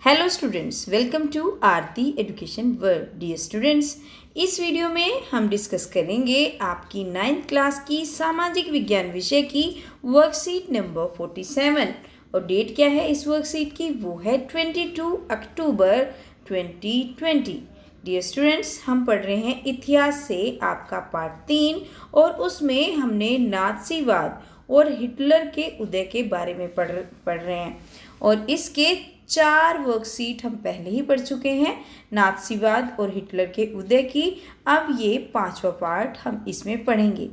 Hello students, welcome to Aarti education world. Dear students, इस video में हम डिस्कस करेंगे आपकी 9th क्लास की सामाजिक विज्ञान विषय की वर्कशीट नंबर 47। और डेट क्या है इस वर्कशीट की? वो है 22 अक्टूबर 2020। डियर स्टूडेंट्स, हम पढ़ रहे हैं इतिहास से आपका पार्ट 3 और उसमें हमने नाज़ीवाद और हिटलर के उदय के बारे में पढ़ रहे हैं। और इसके 4 वर्कशीट हम पहले ही पढ़ चुके हैं नाज़ीवाद और हिटलर के उदय की। अब ये 5वां पार्ट हम इसमें पढ़ेंगे।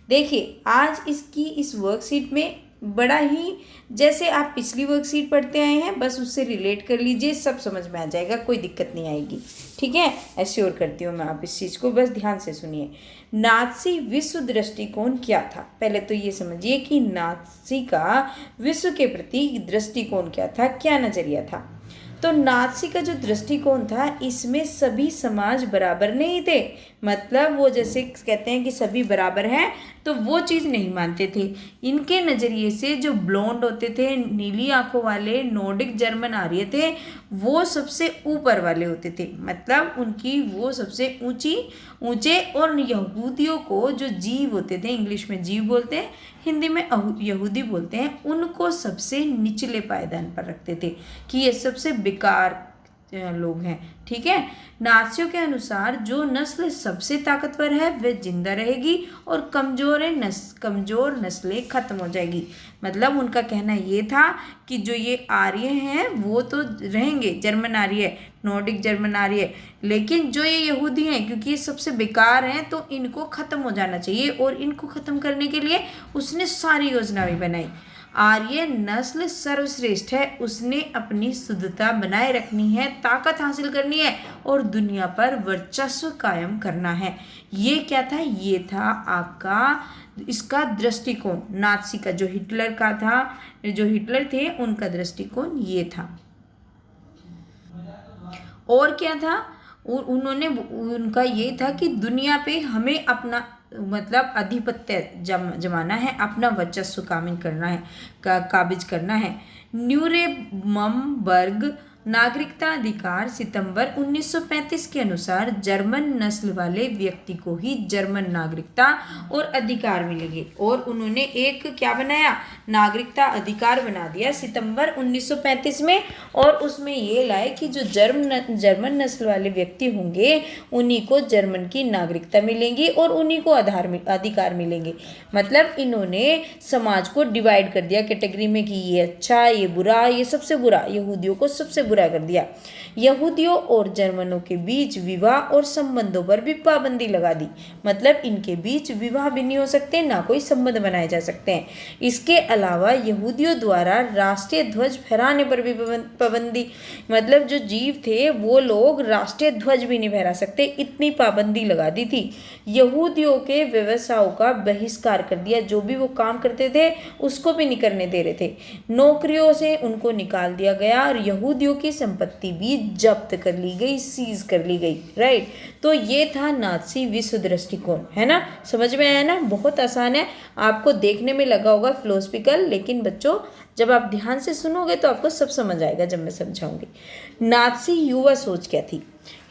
देखिए, आज इसकी इस वर्कशीट में बड़ा ही, जैसे आप पिछली वर्कशीट पढ़ते आए हैं बस उससे रिलेट कर लीजिए, सब समझ में आ जाएगा, कोई दिक्कत नहीं आएगी। ठीक है, एश्योर करती हूँ मैं, आप इस चीज़ को बस ध्यान से सुनिए। नाज़ी विश्व दृष्टिकोण क्या था? पहले तो ये समझिए कि नाज़ी का विश्व के प्रति दृष्टिकोण क्या था, क्या नज़रिया था। तो नाज़ी का जो दृष्टिकोण था, इसमें सभी समाज बराबर नहीं थे। मतलब वो जैसे कहते हैं कि सभी बराबर हैं, तो वो चीज़ नहीं मानते थे। इनके नज़रिए से जो ब्लोंड होते थे, नीली आंखों वाले नॉर्डिक जर्मन आर्य थे, वो सबसे ऊपर वाले होते थे। मतलब उनकी वो सबसे ऊंचे, और यहूदियों को जो जीव होते थे, इंग्लिश में जीव बोलते हैं, हिंदी में यहूदी बोलते हैं, उनको सबसे निचले पायदान पर रखते थे कि ये सबसे बेकार लोग हैं। ठीक है, नाज़ियों के अनुसार जो नस्ल सबसे ताकतवर है वह जिंदा रहेगी और कमज़ोर नस्लें खत्म हो जाएगी। मतलब उनका कहना ये था कि जो ये आर्य हैं वो तो रहेंगे, जर्मन आर्य, नॉर्डिक जर्मन आर्य, लेकिन जो ये यहूदी हैं, क्योंकि ये सबसे बेकार हैं, तो इनको ख़त्म हो जाना चाहिए। और इनको ख़त्म करने के लिए उसने सारी योजना भी बनाई। आर्य नस्ल सर्वश्रेष्ठ है, उसने अपनी शुद्धता बनाए रखनी है, ताकत हासिल करनी है और दुनिया पर वर्चस्व कायम करना है। ये क्या था? ये था आपका इसका दृष्टिकोण नाज़ी का, जो हिटलर का था, जो हिटलर थे उनका दृष्टिकोण ये था। और क्या था? उनका ये था कि दुनिया पे हमें अपना मतलब आधिपत्य जमाना है, अपना वर्चस्व काबिज करना है। न्यूरेमबर्ग नागरिकता अधिकार सितंबर 1935 के अनुसार जर्मन नस्ल वाले व्यक्ति को ही जर्मन नागरिकता और अधिकार मिलेंगे। और उन्होंने एक क्या बनाया? नागरिकता अधिकार बना दिया सितंबर 1935 में। और उसमें ये लाए कि जो जर्मन नस्ल वाले व्यक्ति होंगे उन्हीं को जर्मन की नागरिकता मिलेंगी और उन्हीं को अधिकार मिलेंगे। मतलब इन्होंने समाज को डिवाइड कर दिया कैटेगरी में कि ये अच्छा, ये बुरा, ये सबसे बुरा, यहूदियों को सबसे बुरा कर दिया। यहूदियों और जर्मनों के बीच विवाह और संबंधों पर भी पाबंदी लगा दी। मतलब इनके बीच विवाह भी नहीं हो सकते, ना कोई संबंध बनाए जा सकते हैं। इसके अलावा यहूदियों द्वारा राष्ट्रीय ध्वज फहराने पर भी पाबंदी, मतलब जो जीव थे वो लोग राष्ट्रीय ध्वज भी नहीं फहरा सकते, इतनी पाबंदी लगा दी थी। यहूदियों के व्यवसायों का बहिष्कार कर दिया, जो भी वो काम करते थे उसको भी नहीं करने दे रहे थे। नौकरियों से उनको निकाल दिया गया और यहूदियों की संपत्ति भी जब्त कर ली गई, सीज कर ली गई। राइट, तो ये था नाज़ी विश्व दृष्टिकोण, है ना? समझ में आया ना? बहुत आसान है, आपको देखने में लगा होगा फिलोसफिकल, लेकिन बच्चों जब आप ध्यान से सुनोगे तो आपको सब समझ आएगा जब मैं समझाऊंगी। नाज़ी युवा सोच क्या थी?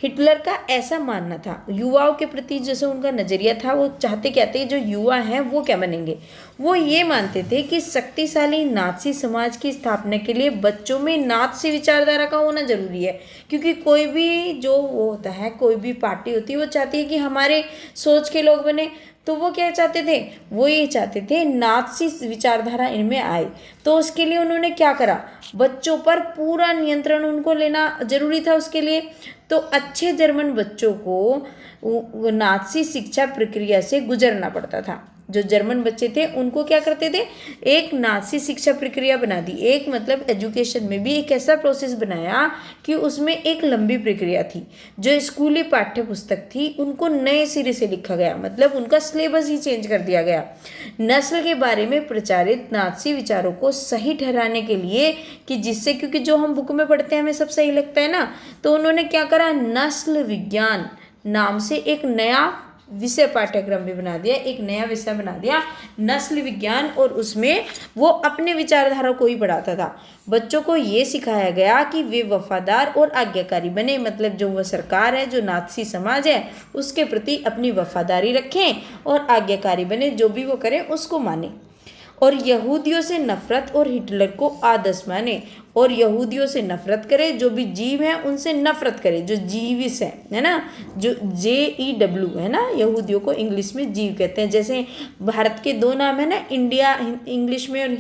हिटलर का ऐसा मानना था, युवाओं के प्रति जैसे उनका नज़रिया था, वो चाहते क्या थे, जो युवा हैं वो क्या बनेंगे? वो ये मानते थे कि शक्तिशाली नाज़ी समाज की स्थापना के लिए बच्चों में नाज़ी विचारधारा का होना जरूरी है। क्योंकि कोई भी जो वो होता है, कोई भी पार्टी होती है, वो चाहती है कि हमारे सोच के लोग बने। तो वो क्या चाहते थे? वो ये चाहते थे नाज़ी विचारधारा इनमें आए। तो उसके लिए उन्होंने क्या करा? बच्चों पर पूरा नियंत्रण उनको लेना जरूरी था उसके लिए। तो अच्छे जर्मन बच्चों को नाज़ी शिक्षा प्रक्रिया से गुजरना पड़ता था। जो जर्मन बच्चे थे उनको क्या करते थे? एक नाज़ी शिक्षा प्रक्रिया बना दी। एक मतलब एजुकेशन में भी एक ऐसा प्रोसेस बनाया कि उसमें एक लंबी प्रक्रिया थी। जो स्कूली पाठ्य पुस्तक थी उनको नए सिरे से लिखा गया, मतलब उनका सिलेबस ही चेंज कर दिया गया। नस्ल के बारे में प्रचारित नाज़ी विचारों को सही ठहराने के लिए, कि जिससे, क्योंकि जो हम बुक में पढ़ते हैं हमें सब सही लगता है ना, तो उन्होंने क्या करा? नस्ल विज्ञान नाम से एक नया विषय पाठ्यक्रम भी बना दिया, एक नया विषय बना दिया नस्ल विज्ञान, और उसमें वो अपने विचारधारा को ही पढ़ाता था। बच्चों को ये सिखाया गया कि वे वफादार और आज्ञाकारी बने, मतलब जो वह सरकार है, जो नाथसी समाज है, उसके प्रति अपनी वफादारी रखें और आज्ञाकारी बने, जो भी वो करें उसको माने, और यहूदियों से नफरत और हिटलर को आदर्श माने, और यहूदियों से नफरत करे, जो भी जीव हैं उनसे नफरत करे, जो जीविस है ना, जो JEW है ना, यहूदियों को इंग्लिश में जीव कहते हैं। जैसे भारत के दो नाम है ना, इंडिया इंग्लिश में और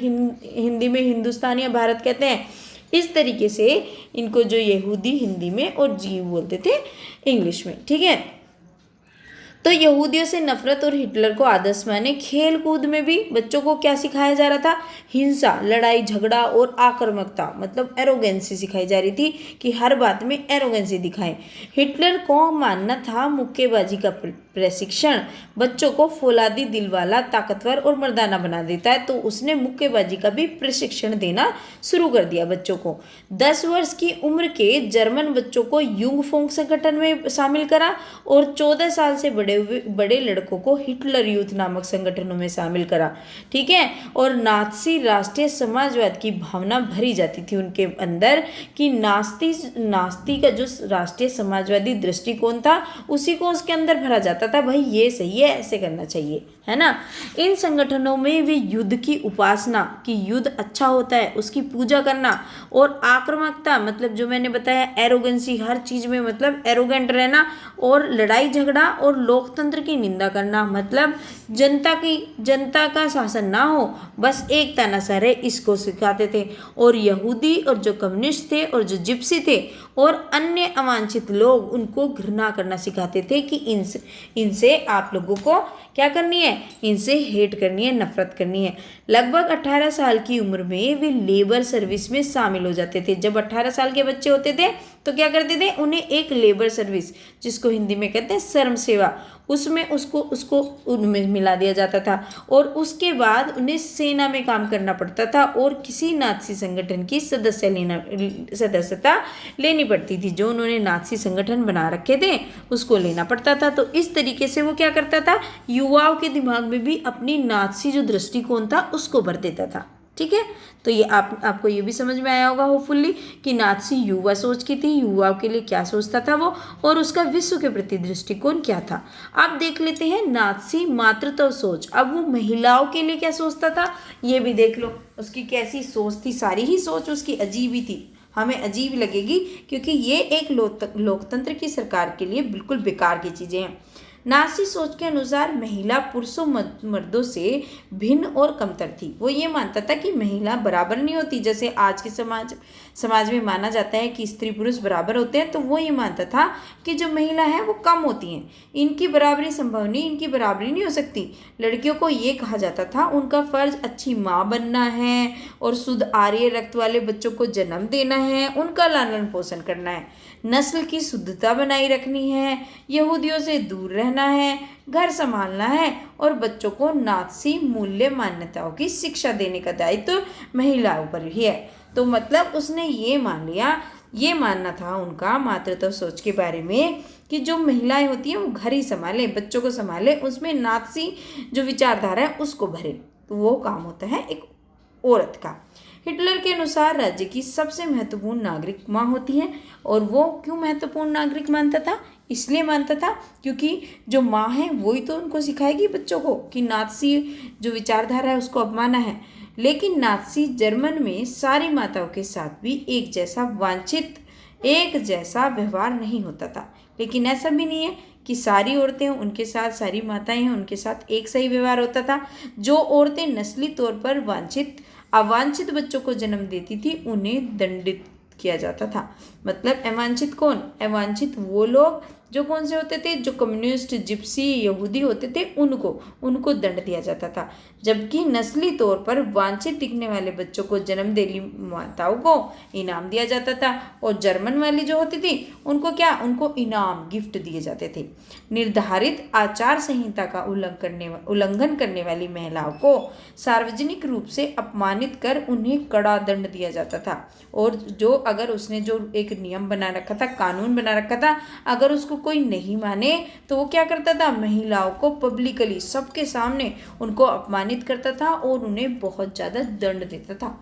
हिंदी में हिंदुस्तान या भारत कहते हैं, इस तरीके से इनको जो यहूदी हिंदी में और जीव बोलते थे इंग्लिश में, ठीक है। तो यहूदियों से नफरत और हिटलर को आदर्श माने। खेल कूद में भी बच्चों को क्या सिखाया जा रहा था? हिंसा, लड़ाई झगड़ा और आक्रामकता, मतलब एरोगेंसी सिखाई जा रही थी कि हर बात में एरोगेंसी दिखाएं। हिटलर को मानना था मुक्केबाजी का प्रशिक्षण बच्चों को फौलादी दिल वाला, ताकतवर और मर्दाना बना देता है, तो उसने मुक्केबाजी का भी प्रशिक्षण देना शुरू कर दिया बच्चों को। 10 वर्ष की उम्र के जर्मन बच्चों को युंगफोंग संगठन में शामिल करा और 14 साल से बड़े लड़कों को हिटलर यूथ नामक संगठनों में शामिल करा, ठीक है। और नाथसी राष्ट्रीय समाजवाद की भावना भरी जाती थी उनके अंदर कि नास्ती का जो राष्ट्रीय समाजवादी दृष्टिकोण था उसी को उसके अंदर भरा जाता था, भाई ये सही है, ऐसे करना चाहिए, है ना। इन संगठनों में वे युद्ध की उपासना, कि युद्ध अच्छा होता है, उसकी पूजा करना, और आक्रामकता, मतलब जो मैंने बताया एरोगेंसी, हर चीज में मतलब एरोगेंट रहना, और लड़ाई झगड़ा और लोकतंत्र की निंदा करना, मतलब जनता का शासन ना हो, बस एक तानाशाह है, इसको सिखाते थे। और यहूदी और जो कम्युनिस्ट थे और जो जिप्सी थे और अन्य अवांछित लोग, उनको घृणा करना सिखाते थे कि इनसे आप लोगों को क्या करनी है, इनसे हेट करनी है, नफरत करनी है। लगभग 18 साल की उम्र में वे लेबर सर्विस में शामिल हो जाते थे। जब 18 साल के बच्चे होते थे तो क्या करते थे, उन्हें एक लेबर सर्विस, जिसको हिंदी में कहते हैं श्रम सेवा, उसमें उसको उनमें मिला दिया जाता था, और उसके बाद उन्हें सेना में काम करना पड़ता था और किसी नाथसी संगठन की सदस्यता लेनी पड़ती थी। जो उन्होंने नाथसी संगठन बना रखे थे उसको लेना पड़ता था। तो इस तरीके से वो क्या करता था, युवाओं के दिमाग में भी अपनी नाथसी जो दृष्टिकोण था उसको भर देता था, ठीक है। तो ये आपको ये भी समझ में आया होगा होपफुली कि नाथसी युवा सोच की थी, युवाओं के लिए क्या सोचता था वो, और उसका विश्व के प्रति दृष्टिकोण क्या था। अब देख लेते हैं नाथसी मातृत्व सोच। अब वो महिलाओं के लिए क्या सोचता था ये भी देख लो, उसकी कैसी सोच थी। सारी ही सोच उसकी अजीब ही थी, हमें अजीब लगेगी क्योंकि ये एक लोकतंत्र की सरकार के लिए बिल्कुल बेकार की चीज़ें हैं। नाथसी सोच के अनुसार महिला पुरुषों मर्दों से भिन्न और कमतर थी। वो ये मानता था कि महिला बराबर नहीं होती, जैसे आज के समाज में माना जाता है कि स्त्री पुरुष बराबर होते हैं, तो वो ये मानता था कि जो महिला है वो कम होती हैं, इनकी बराबरी संभव नहीं, इनकी बराबरी नहीं हो सकती। लड़कियों को ये कहा जाता था उनका फर्ज अच्छी माँ बनना है और शुद्ध आर्य रक्त वाले बच्चों को जन्म देना है, उनका लालन पोषण करना है, नस्ल की शुद्धता बनाए रखनी है, यहूदियों से दूर रहना है, घर संभालना है, और बच्चों को नाथसी मूल्य मान्यताओं की शिक्षा देने का दायित्व महिलाओं पर ही है। तो मतलब उसने ये मान लिया, ये मानना था उनका मातृत्व सोच के बारे में कि जो महिलाएं होती हैं वो घर ही संभाले, बच्चों को संभाले, उसमें नाथसी जो विचारधारा है उसको भरे। तो वो काम होता है एक औरत का। हिटलर के अनुसार राज्य की सबसे महत्वपूर्ण नागरिक माँ होती है, और वो क्यों महत्वपूर्ण नागरिक मानता था, इसलिए मानता था क्योंकि जो माँ है वही तो उनको सिखाएगी बच्चों को कि नाथसी जो विचारधारा है उसको अपनाना है। लेकिन नाथसी जर्मन में सारी माताओं के साथ भी एक जैसा व्यवहार नहीं होता था। लेकिन ऐसा भी नहीं है कि सारी औरतें उनके साथ, सारी माताएं हैं उनके साथ एक सही व्यवहार होता था। जो औरतें नस्ली तौर पर अवांछित बच्चों को जन्म देती थी उन्हें दंडित किया जाता था। मतलब अवांछित कौन, अवांछित वो लोग जो कौन से होते थे, जो कम्युनिस्ट, जिप्सी, यहूदी होते थे, उनको दंड दिया जाता था। जबकि नस्ली तौर पर वांछित दिखने वाले बच्चों को जन्म देने माताओं को इनाम दिया जाता था, और जर्मन वाली जो होती थी उनको इनाम गिफ्ट दिए जाते थे। निर्धारित आचार संहिता का उल्लंघन करने वाली महिलाओं को सार्वजनिक रूप से अपमानित कर उन्हें कड़ा दंड दिया जाता था। और जो अगर उसने जो एक नियम बना रखा था, कानून बना रखा था, अगर उसको उसको कोई नहीं माने तो वो क्या करता था, महिलाओं को पब्लिकली सबके सामने उनको अपमानित करता था और उन्हें बहुत ज़्यादा दंड देता था।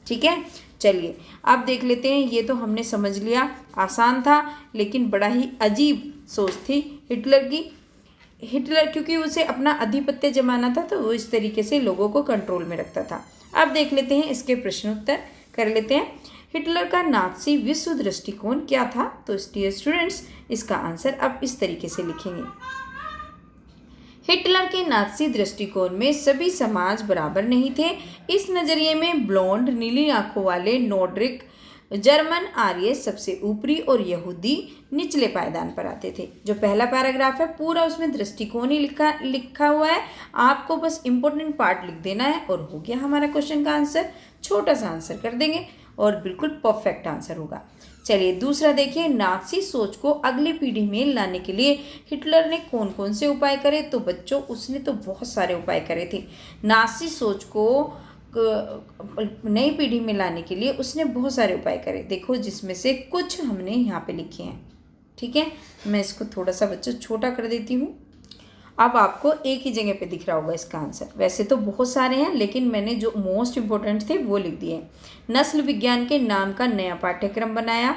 ठीक है, चलिए अब देख लेते हैं। ये तो हमने समझ लिया, आसान था, लेकिन बड़ा ही अजीब सोच थी हिटलर की। हिटलर क्योंकि उसे अपना आधिपत्य जमाना था तो वो इस तरीके से लोगों को कंट्रोल में रखता था। अब देख लेते हैं, इसके प्रश्न उत्तर कर लेते हैं। हिटलर का नाज़ी विश्व दृष्टिकोण क्या था? तो डियर स्टूडेंट्स, इसका आंसर अब इस तरीके से लिखेंगे। हिटलर के नाज़ी दृष्टिकोण में सभी समाज बराबर नहीं थे। इस नज़रिए में ब्लॉन्ड नीली आंखों वाले नॉर्डिक जर्मन आर्य सबसे ऊपरी और यहूदी निचले पायदान पर आते थे। जो पहला पैराग्राफ है पूरा उसमें दृष्टिकोण ही लिखा हुआ है। आपको बस इंपॉर्टेंट पार्ट लिख देना है और हो गया हमारा क्वेश्चन का आंसर। छोटा सा आंसर कर देंगे और बिल्कुल परफेक्ट आंसर होगा। चलिए दूसरा देखिए, नाज़ी सोच को अगली पीढ़ी में लाने के लिए हिटलर ने कौन कौन से उपाय करे? तो बच्चों उसने तो बहुत सारे उपाय करे थे। नाज़ी सोच को नई पीढ़ी में लाने के लिए उसने बहुत सारे उपाय करे। देखो जिसमें से कुछ हमने यहाँ पे लिखे हैं। ठीक है, मैं इसको थोड़ा सा बच्चों छोटा कर देती हूँ। अब आपको एक ही जगह पे दिख रहा होगा इसका आंसर। वैसे तो बहुत सारे हैं लेकिन मैंने जो मोस्ट इम्पोर्टेंट थे वो लिख दिए। नस्ल विज्ञान के नाम का नया पाठ्यक्रम बनाया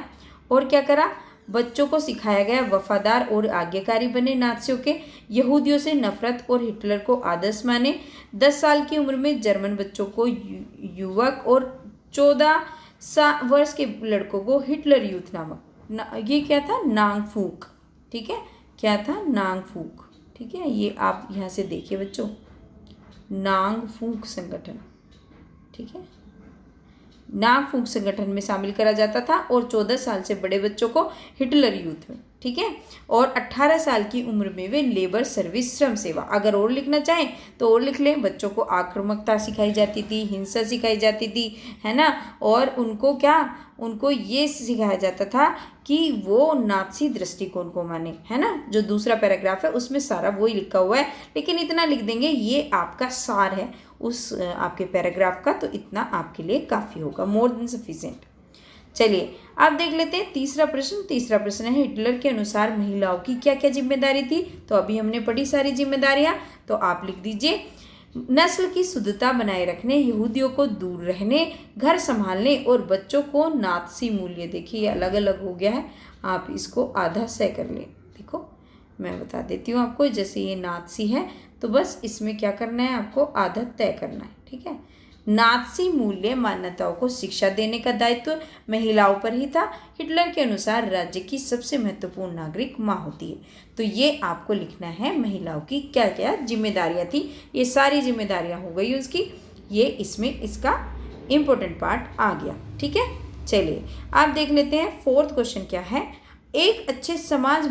और क्या करा, बच्चों को सिखाया गया वफादार और आज्ञाकारी बने नाज़ियों के, यहूदियों से नफरत और हिटलर को आदर्श माने। 10 साल की उम्र में जर्मन बच्चों को युवक और 14 वर्ष के लड़कों को हिटलर यूथ नामक ये क्या था, नांग फूक। ठीक है, क्या था, नांग फूक। ठीक है, ये आप यहाँ से देखिए बच्चों, नांग फूक संगठन। ठीक है, नांग फूक संगठन में शामिल करा जाता था और 14 साल से बड़े बच्चों को हिटलर यूथ में। ठीक है, और 18 साल की उम्र में वे लेबर सर्विस श्रम सेवा, अगर और लिखना चाहें तो और लिख लें। बच्चों को आक्रामकता सिखाई जाती थी, हिंसा सिखाई जाती थी, है ना, और उनको क्या, उनको ये सिखाया जाता था कि वो नाज़ी दृष्टिकोण को माने, है ना। जो दूसरा पैराग्राफ है उसमें सारा वही लिखा हुआ है, लेकिन इतना लिख देंगे, ये आपका सार है उस आपके पैराग्राफ का, तो इतना आपके लिए काफ़ी होगा, मोर देन सफिशिएंट। चलिए आप देख लेते हैं तीसरा प्रश्न। तीसरा प्रश्न है, हिटलर के अनुसार महिलाओं की क्या क्या जिम्मेदारी थी? तो अभी हमने पढ़ी सारी जिम्मेदारियां, तो आप लिख दीजिए, नस्ल की शुद्धता बनाए रखने, यहूदियों को दूर रहने, घर संभालने और बच्चों को नाज़ी मूल्य। देखिए ये अलग अलग हो गया है, आप इसको आधा सह कर लें। देखो मैं बता देती हूँ आपको, जैसे ये नाज़ी है तो बस इसमें क्या करना है, आपको आधा तय करना है। ठीक है, नाज़ी मूल्य मान्यताओं को शिक्षा देने का दायित्व महिलाओं पर ही था। हिटलर के अनुसार राज्य की सबसे महत्वपूर्ण नागरिक माँ होती है। तो ये आपको लिखना है महिलाओं की क्या क्या जिम्मेदारियाँ थी। ये सारी जिम्मेदारियाँ हो गई उसकी, ये इसमें इसका इम्पोर्टेंट पार्ट आ गया। ठीक है, चलिए आप देख लेते हैं फोर्थ क्वेश्चन क्या है। एक अच्छे समाज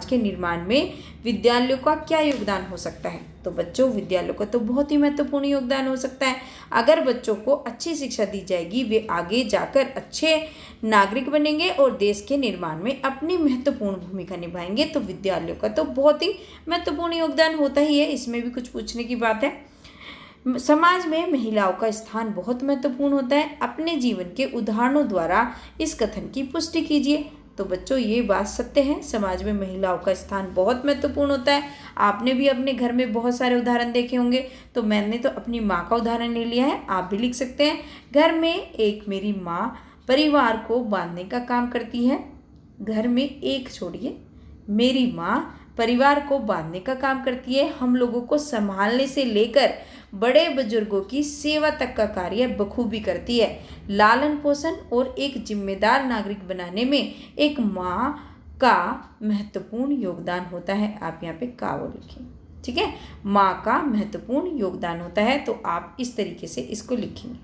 के निर्माण में विद्यालयों का क्या योगदान हो सकता है? तो बच्चों विद्यालयों का तो बहुत ही महत्वपूर्ण योगदान हो सकता है। अगर बच्चों को अच्छी शिक्षा दी जाएगी, वे आगे जाकर अच्छे नागरिक बनेंगे और देश के निर्माण में अपनी महत्वपूर्ण भूमिका निभाएंगे। तो विद्यालयों का तो बहुत ही महत्वपूर्ण योगदान होता ही है, इसमें भी कुछ पूछने की बात है। समाज में महिलाओं का स्थान बहुत महत्वपूर्ण होता है। अपने जीवन के उदाहरणों द्वारा इस कथन की पुष्टि कीजिए। तो बच्चों ये बात सत्य है, समाज में महिलाओं का स्थान बहुत महत्वपूर्ण होता है। आपने भी अपने घर में बहुत सारे उदाहरण देखे होंगे, तो मैंने तो अपनी माँ का उदाहरण ले लिया है, आप भी लिख सकते हैं। घर में एक मेरी माँ परिवार को बांधने का काम करती है। घर में एक छोड़िए, मेरी माँ परिवार को बांधने का काम करती है। हम लोगों को संभालने से लेकर बड़े बुजुर्गों की सेवा तक का कार्य बखूबी करती है। लालन पोषण और एक जिम्मेदार नागरिक बनाने में एक माँ का महत्वपूर्ण योगदान होता है। आप यहाँ पे का वो लिखें। ठीक है, माँ का महत्वपूर्ण योगदान होता है, तो आप इस तरीके से इसको लिखेंगे।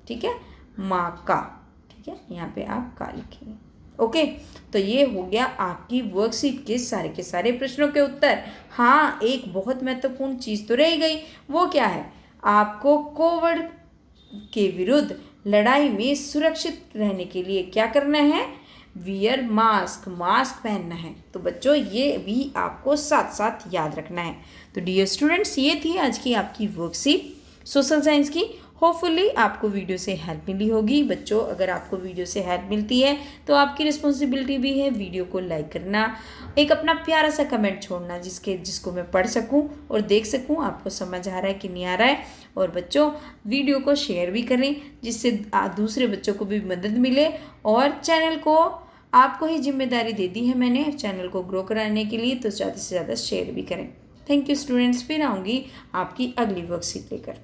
ठीक है, माँ का, ठीक है, यहाँ पे आप का लिखेंगे। ओके, तो ये हो गया आपकी वर्कशीट के सारे प्रश्नों के उत्तर। हाँ, एक बहुत महत्वपूर्ण चीज़ तो रह गई, वो क्या है, आपको कोविड के विरुद्ध लड़ाई में सुरक्षित रहने के लिए क्या करना है, वियर मास्क पहनना है। तो बच्चों ये भी आपको साथ साथ याद रखना है। तो डियर स्टूडेंट्स, ये थी आज की आपकी वर्कशीट सोशल साइंस की। होपफुली आपको वीडियो से हेल्प मिली होगी। बच्चों, अगर आपको वीडियो से हेल्प मिलती है तो आपकी रिस्पॉन्सिबिलिटी भी है वीडियो को लाइक करना, एक अपना प्यारा सा कमेंट छोड़ना जिसको मैं पढ़ सकूं और देख सकूं आपको समझ आ रहा है कि नहीं आ रहा है। और बच्चों, वीडियो को शेयर भी करें जिससे दूसरे बच्चों को भी मदद मिले। और चैनल को आपको ही जिम्मेदारी दे दी है मैंने चैनल को ग्रो कराने के लिए, तो ज़्यादा से ज़्यादा शेयर भी करें। थैंक यू स्टूडेंट्स, फिर आऊँगी आपकी अगली वर्कशीट लेकर।